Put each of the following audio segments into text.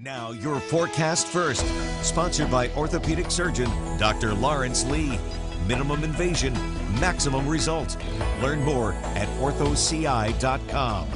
Now your forecast first, sponsored by orthopedic surgeon Dr. Lawrence Lee. Minimum invasion, maximum result. Learn more at orthoci.com.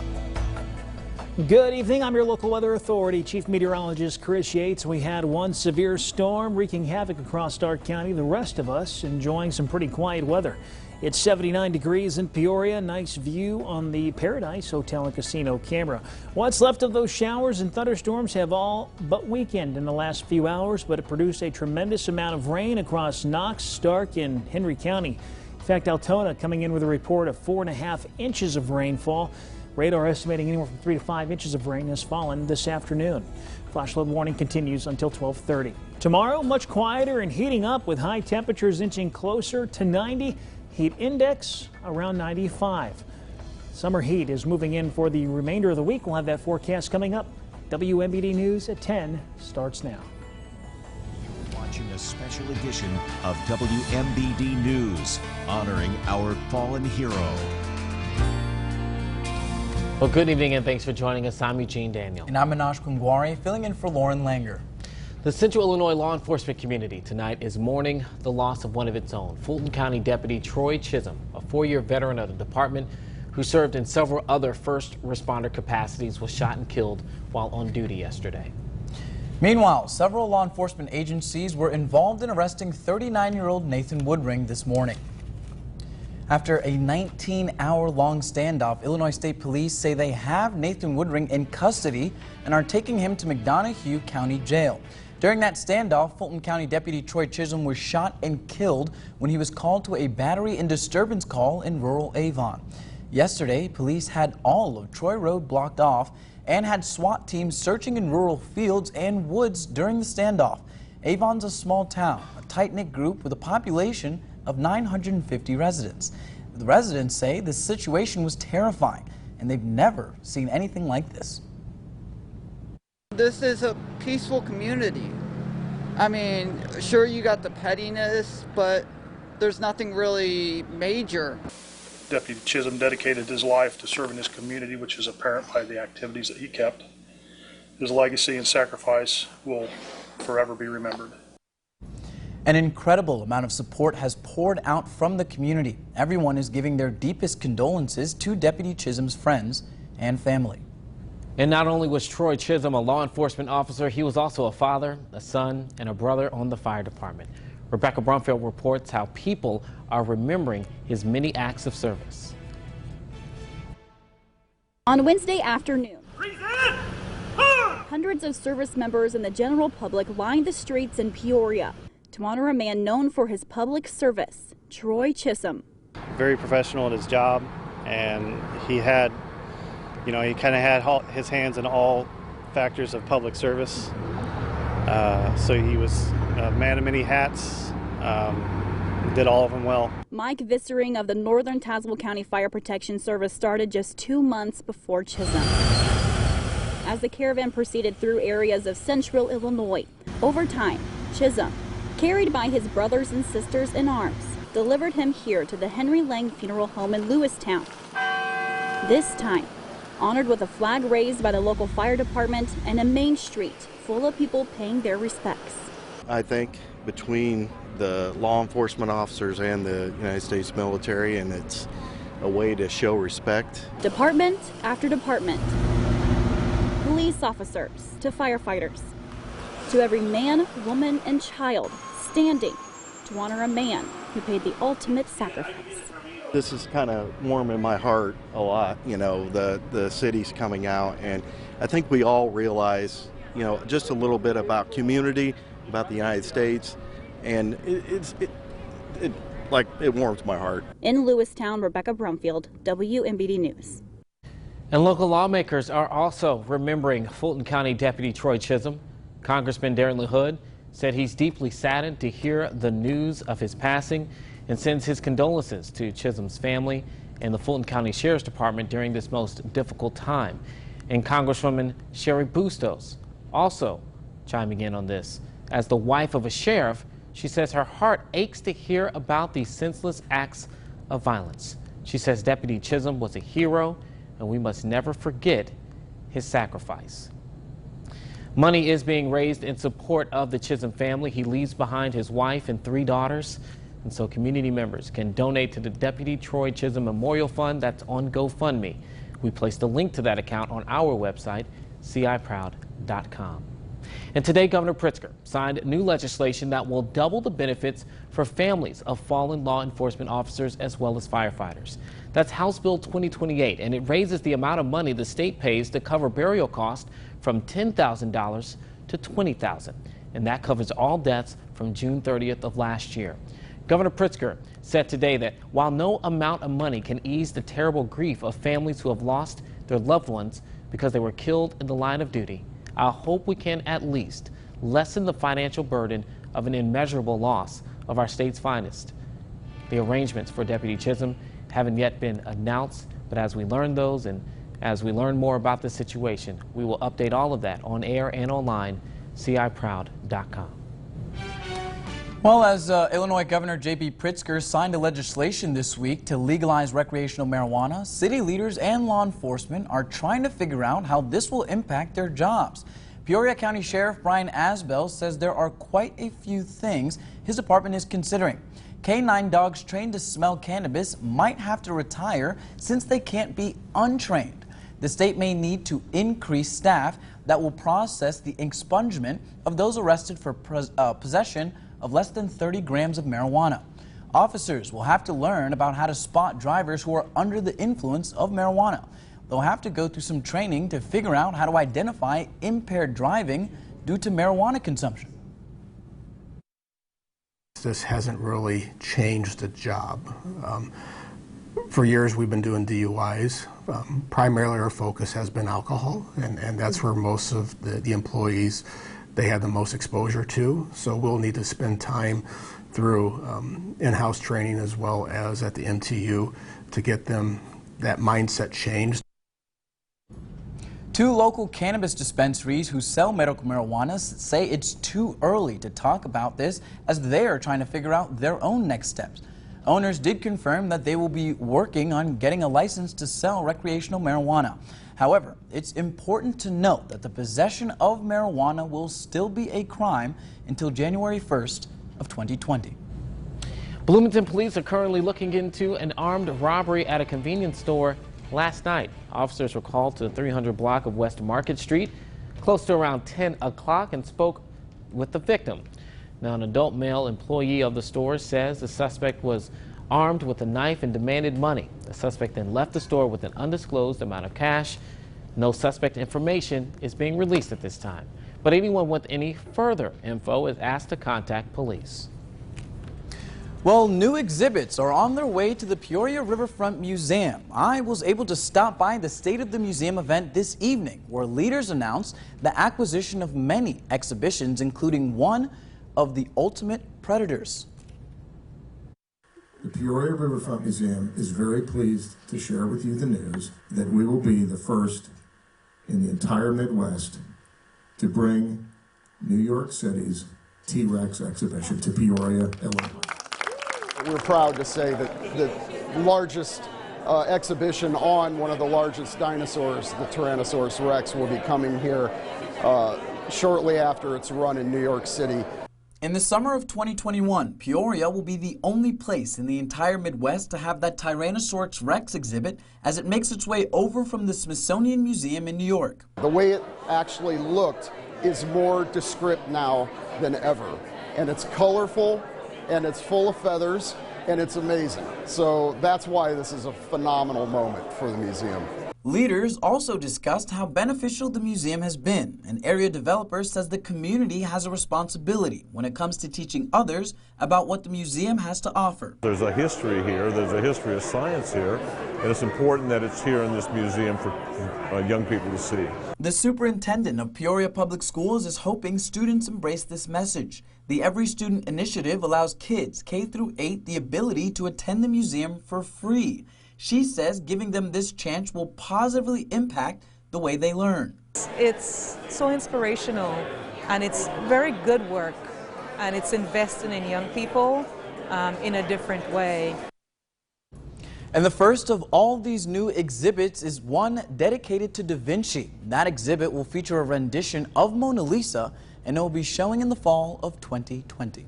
Good evening. I'm your local weather authority, Chief Meteorologist Chris Yates. We had one severe storm wreaking havoc across Stark County. The rest of us enjoying some pretty quiet weather. It's 79 degrees in Peoria. Nice view on the Paradise Hotel and Casino camera. What's left of those showers and thunderstorms have all but weakened in the last few hours, but it produced a tremendous amount of rain across Knox, Stark, and Henry County. In fact, Altona coming in with a report of 4.5 inches of rainfall. Radar estimating anywhere from 3 to 5 inches of rain has fallen this afternoon. Flash flood warning continues until 12:30. Tomorrow, much quieter and heating up with high temperatures inching closer to 90. Heat index around 95. Summer heat is moving in for the remainder of the week. We'll have that forecast coming up. WMBD News at 10 starts now. You're watching a special edition of WMBD News, honoring our fallen hero. Well, good evening and thanks for joining us. I'm Eugene Daniel. And I'm Minash Kungwari, filling in for Lauren Langer. The Central Illinois law enforcement community tonight is mourning the loss of one of its own. Fulton County Deputy Troy Chisum, a 4-year veteran of the department who served in several other first responder capacities, was shot and killed while on duty yesterday. Meanwhile, several law enforcement agencies were involved in arresting 39-year-old Nathan Woodring this morning. After a 19-hour-long standoff, Illinois State Police say they have Nathan Woodring in custody and are taking him to McDonough County Jail. During that standoff, Fulton County Deputy Troy Chisum was shot and killed when he was called to a battery and disturbance call in rural Avon. Yesterday, police had all of Troy Road blocked off and had SWAT teams searching in rural fields and woods during the standoff. Avon's a small town, a tight-knit group with a population of 950 residents. The residents say the situation was terrifying and they've never seen anything like this. This is a peaceful community. I mean, sure, you got the pettiness, but there's nothing really major. Deputy Chisum dedicated his life to serving his community, which is apparent by the activities that he kept. His legacy and sacrifice will forever be remembered. An incredible amount of support has poured out from the community. Everyone is giving their deepest condolences to Deputy Chisum's friends and family. And not only was Troy Chisum a law enforcement officer, he was also a father, a son, and a brother on the fire department. Rebecca Brumfield reports how people are remembering his many acts of service. On Wednesday afternoon, hundreds of service members and the general public lined the streets in Peoria to honor a man known for his public service, Troy Chisum. Very professional at his job, and he had, he kind of had his hands in all factors of public service. So he was a man of many hats, did all of them well. Mike Vissering of the Northern Tazewell County Fire Protection Service started just 2 months before Chisum. As the caravan proceeded through areas of central Illinois, over time, Chisum, carried by his brothers and sisters in arms, delivered him here to the Henry Lang Funeral Home in Lewistown. This time, honored with a flag raised by the local fire department and a main street full of people paying their respects. I think between the law enforcement officers and the United States military, and it's a way to show respect. Department after department, police officers to firefighters, to every man, woman, and child standing to honor a man who paid the ultimate sacrifice. This is kind of warming my heart a lot, the city's coming out, and I think we all realize, just a little bit about community, about the United States, and it warms my heart. In Lewistown, Rebecca Brumfield, WMBD News. And local lawmakers are also remembering Fulton County Deputy Troy Chisum. Congressman Darren LaHood said he's deeply saddened to hear the news of his passing and sends his condolences to Chisum's family and the Fulton County Sheriff's Department during this most difficult time. And Congresswoman Sherry Bustos also chiming in on this. As the wife of a sheriff, she says her heart aches to hear about these senseless acts of violence. She says Deputy Chisum was a hero and we must never forget his sacrifice. Money is being raised in support of the Chisum family. He leaves behind his wife and 3 daughters. And so community members can donate to the Deputy Troy Chisum Memorial Fund. That's on GoFundMe. We placed a link to that account on our website, ciproud.com. And today, Governor Pritzker signed new legislation that will double the benefits for families of fallen law enforcement officers as well as firefighters. That's House Bill 2028, and it raises the amount of money the state pays to cover burial costs from $10,000 to $20,000. And that covers all deaths from June 30th of last year. Governor Pritzker said today that while no amount of money can ease the terrible grief of families who have lost their loved ones because they were killed in the line of duty, I hope we can at least lessen the financial burden of an immeasurable loss of our state's finest. The arrangements for Deputy Chisum haven't yet been announced, but as we learn those and as we learn more about the situation, we will update all of that on air and online, ciproud.com. Well, as Illinois Governor J.B. Pritzker signed a legislation this week to legalize recreational marijuana, city leaders and law enforcement are trying to figure out how this will impact their jobs. Peoria County Sheriff Brian Asbell says there are quite a few things his department is considering. K-9 dogs trained to smell cannabis might have to retire since they can't be untrained. The state may need to increase staff that will process the expungement of those arrested for possession of less than 30 grams of marijuana. Officers will have to learn about how to spot drivers who are under the influence of marijuana. They'll have to go through some training to figure out how to identify impaired driving due to marijuana consumption. This hasn't really changed the job. For years we've been doing DUIs. Primarily our focus has been alcohol, and that's where most of the employees they have the most exposure to. So we'll need to spend time through in-house training as well as at the MTU to get them that mindset changed. 2 local cannabis dispensaries who sell medical marijuana say it's too early to talk about this as they are trying to figure out their own next steps. Owners did confirm that they will be working on getting a license to sell recreational marijuana. However, it's important to note that the possession of marijuana will still be a crime until January 1st of 2020. Bloomington police are currently looking into an armed robbery at a convenience store last night. Officers were called to the 300 block of West Market Street close to around 10 o'clock and spoke with the victim. Now, an adult male employee of the store says the suspect was armed with a knife and demanded money. The suspect then left the store with an undisclosed amount of cash. No suspect information is being released at this time, but anyone with any further info is asked to contact police. Well, new exhibits are on their way to the Peoria Riverfront Museum. I was able to stop by the State of the Museum event this evening, where leaders announced the acquisition of many exhibitions, including one of the ultimate predators. The Peoria Riverfront Museum is very pleased to share with you the news that we will be the first in the entire Midwest to bring New York City's T-Rex exhibition to Peoria, Illinois. We're proud to say that the largest exhibition on one of the largest dinosaurs, the Tyrannosaurus Rex, will be coming here shortly after its run in New York City. In the summer of 2021, Peoria will be the only place in the entire Midwest to have that Tyrannosaurus Rex exhibit as it makes its way over from the Smithsonian Museum in New York. The way it actually looked is more descript now than ever, and it's colorful and it's full of feathers and it's amazing. So that's why this is a phenomenal moment for the museum. Leaders also discussed how beneficial the museum has been. An area developer says the community has a responsibility when it comes to teaching others about what the museum has to offer. There's a history here, there's a history of science here, and it's important that it's here in this museum for young people to see. The superintendent of Peoria Public Schools is hoping students embrace this message. The Every Student Initiative allows kids K through 8 the ability to attend the museum for free. She says giving them this chance will positively impact the way they learn. It's so inspirational, and it's very good work, and it's investing in young people in a different way. And the first of all these new exhibits is one dedicated to Da Vinci. That exhibit will feature a rendition of Mona Lisa, and it will be showing in the fall of 2020.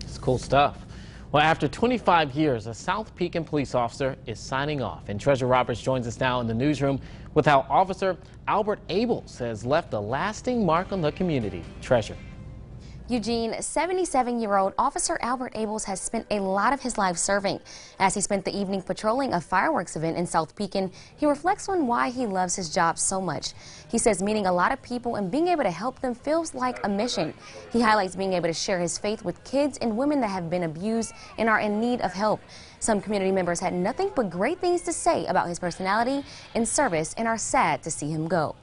It's cool stuff. Well, after 25 years, a South Pekin police officer is signing off. And Treasurer Roberts joins us now in the newsroom with how Officer Albert Abels has left a lasting mark on the community. Treasurer. Eugene, 77-year-old Officer Albert Abels has spent a lot of his life serving. As he spent the evening patrolling a fireworks event in South Pekin, he reflects on why he loves his job so much. He says meeting a lot of people and being able to help them feels like a mission. He highlights being able to share his faith with kids and women that have been abused and are in need of help. Some community members had nothing but great things to say about his personality and service and are sad to see him go.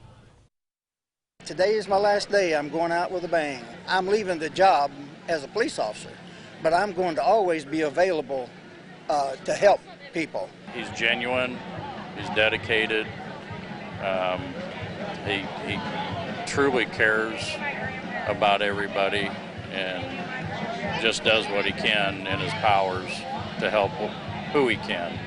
Today is my last day. I'm going out with a bang. I'm leaving the job as a police officer, but I'm going to always be available to help people. He's genuine, he's dedicated, he truly cares about everybody and just does what he can in his powers to help who he can.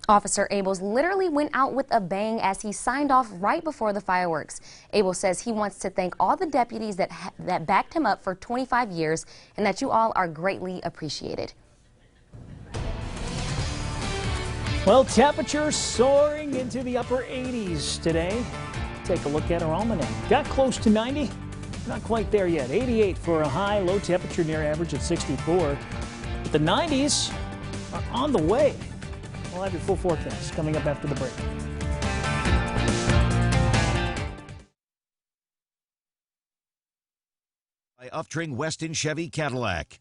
Officer Abels literally went out with a bang as he signed off right before the fireworks. Abels says he wants to thank all the deputies that backed him up for 25 years and that you all are greatly appreciated. Well, temperatures soaring into the upper 80s today. Take a look at our almanac. Got close to 90. Not quite there yet. 88 for a high, low temperature near average at 64. But the 90s are on the way. We'll have your full forecast coming up after the break. By Uptring Weston Chevy Cadillac.